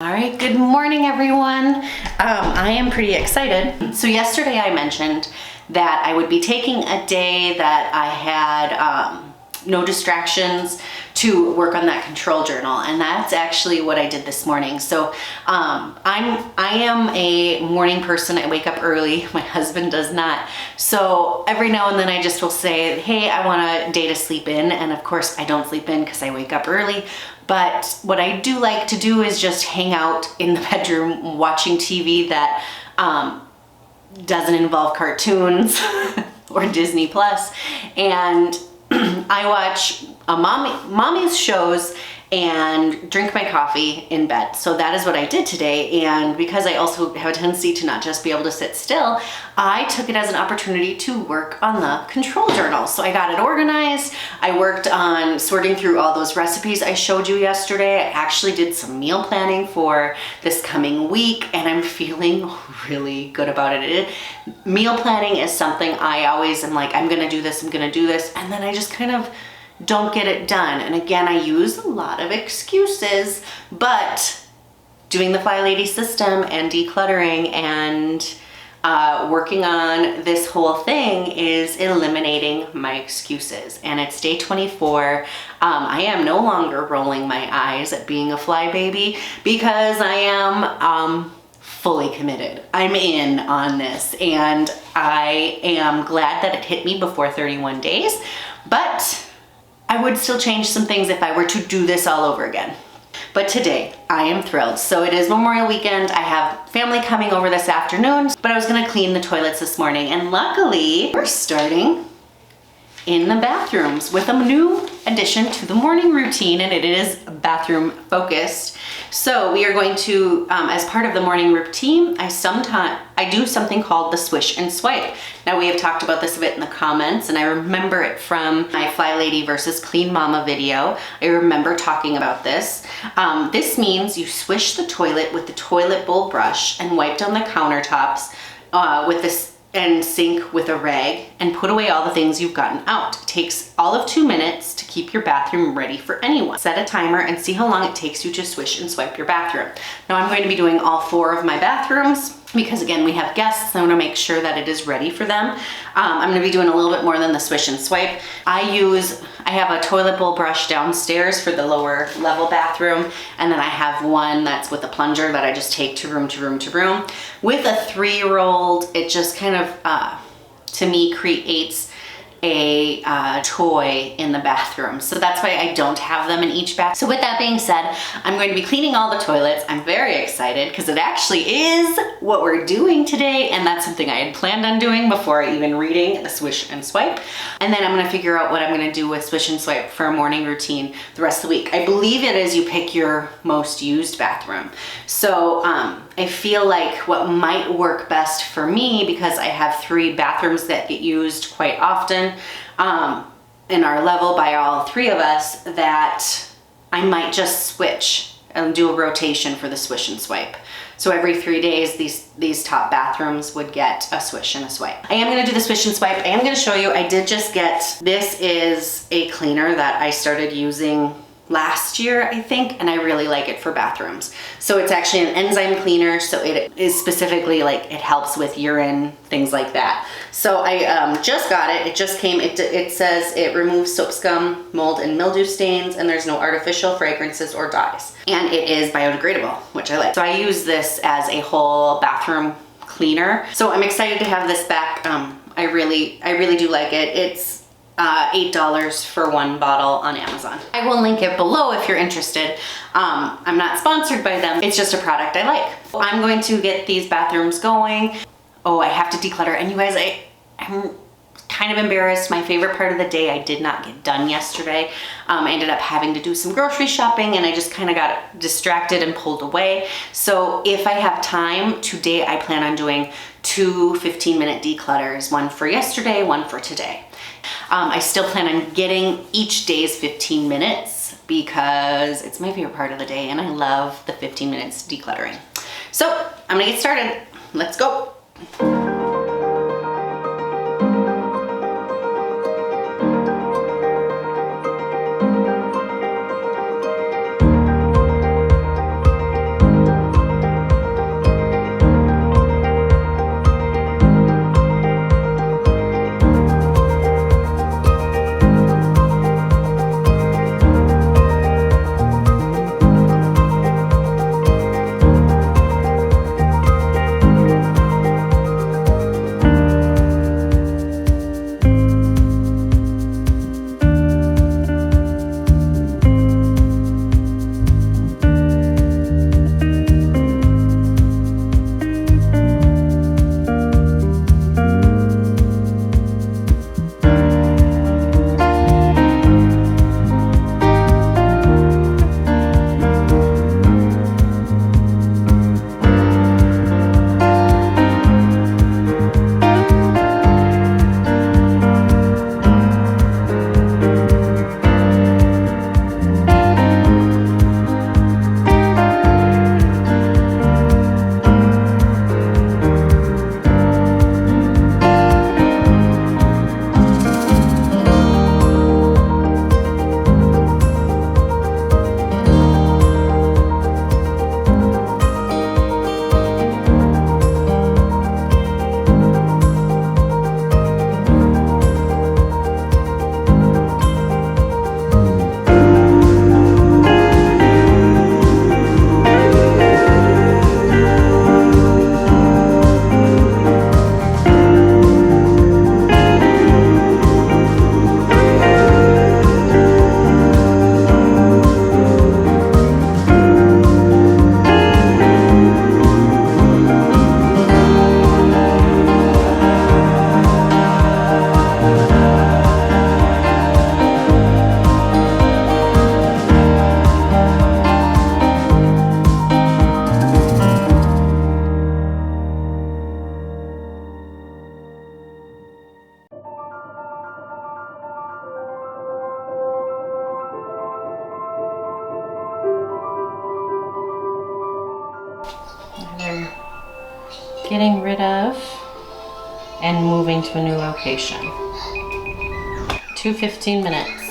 All right, good morning everyone. I am pretty excited. So yesterday I mentioned that I would be taking a day that I had no distractions to work on that control journal, and that's actually what I did this morning. So I am a morning person. I wake up early. My husband does not. So every now and then I just will say, hey, I want a day to sleep in, and of course I don't sleep in because I wake up early. But what I do like to do is just hang out in the bedroom watching TV that doesn't involve cartoons or Disney Plus. And I watch mommy's shows and drink my coffee in bed. So that is what I did today. And because I also have a tendency to not just be able to sit still, I took it as an opportunity to work on the control journal. So I got it organized. I worked on sorting through all those recipes I showed you yesterday. I actually did some meal planning for this coming week, and I'm feeling really good about it. Meal planning is something I always am like, I'm gonna do this, and then I just kind of don't get it done. And again, I use a lot of excuses, but doing the FlyLady system and decluttering and working on this whole thing is eliminating my excuses. And it's day 24. I am no longer rolling my eyes at being a fly baby because I am fully committed. I'm in on this, and I am glad that it hit me before 31 days, but I would still change some things if I were to do this all over again. But today, I am thrilled. So it is Memorial Weekend. I have family coming over this afternoon, but I was gonna clean the toilets this morning, and luckily, we're starting in the bathrooms with a new addition to the morning routine, and it is bathroom focused. So we are going to, as part of the morning routine, I do something called the Swish and Swipe. Now, we have talked about this a bit in the comments, and I remember it from my FlyLady versus Clean Mama video. I remember talking about this. This means you swish the toilet with the toilet bowl brush and wipe down the countertops with this and sink with a rag and put away all the things you've gotten out. It takes all of 2 minutes to keep your bathroom ready for anyone. Set a timer and see how long it takes you to swish and swipe your bathroom. Now I'm going to be doing all 4 of my bathrooms because again, we have guests. I want to make sure that it is ready for them. I'm going to be doing a little bit more than the swish and swipe. I have a toilet bowl brush downstairs for the lower level bathroom, and then I have one that's with a plunger that I just take to room to room to room. With a 3-year-old, it just kind of, to me, creates a toy in the bathroom. So that's why I don't have them in each bath. So with that being said, I'm going to be cleaning all the toilets. I'm very excited because it actually is what we're doing today, and that's something I had planned on doing before even reading the Swish and Swipe. And then I'm going to figure out what I'm going to do with Swish and Swipe for a morning routine the rest of the week. I believe it is you pick your most used bathroom. So I feel like what might work best for me, because I have 3 bathrooms that get used quite often in our level by all 3 of us, that I might just switch and do a rotation for the Swish and Swipe. So every 3 days, these top bathrooms would get a swish and a swipe. I am gonna do the Swish and Swipe. I am gonna show you, I did just get, this is a cleaner that I started using last year, I think, and I really like it for bathrooms. So it's actually an enzyme cleaner, so it is specifically like, it helps with urine, things like that. So I just got it. It just came. It says it removes soap scum, mold, and mildew stains, and there's no artificial fragrances or dyes. And it is biodegradable, which I like. So I use this as a whole bathroom cleaner. So I'm excited to have this back. I really do like it. It's $8 for 1 bottle on Amazon. I will link it below if you're interested. I'm not sponsored by them. It's just a product I like. I'm going to get these bathrooms going. Oh, I have to declutter. And you guys, I'm kind of embarrassed. My favorite part of the day I did not get done yesterday. I ended up having to do some grocery shopping, and I just kind of got distracted and pulled away. So if I have time, today I plan on doing 2 15-minute declutters, one for yesterday, one for today. I still plan on getting each day's 15 minutes because it's my favorite part of the day, and I love the 15 minutes decluttering. So I'm gonna get started. Let's go. We're getting rid of and moving to a new location. 2 15 minutes.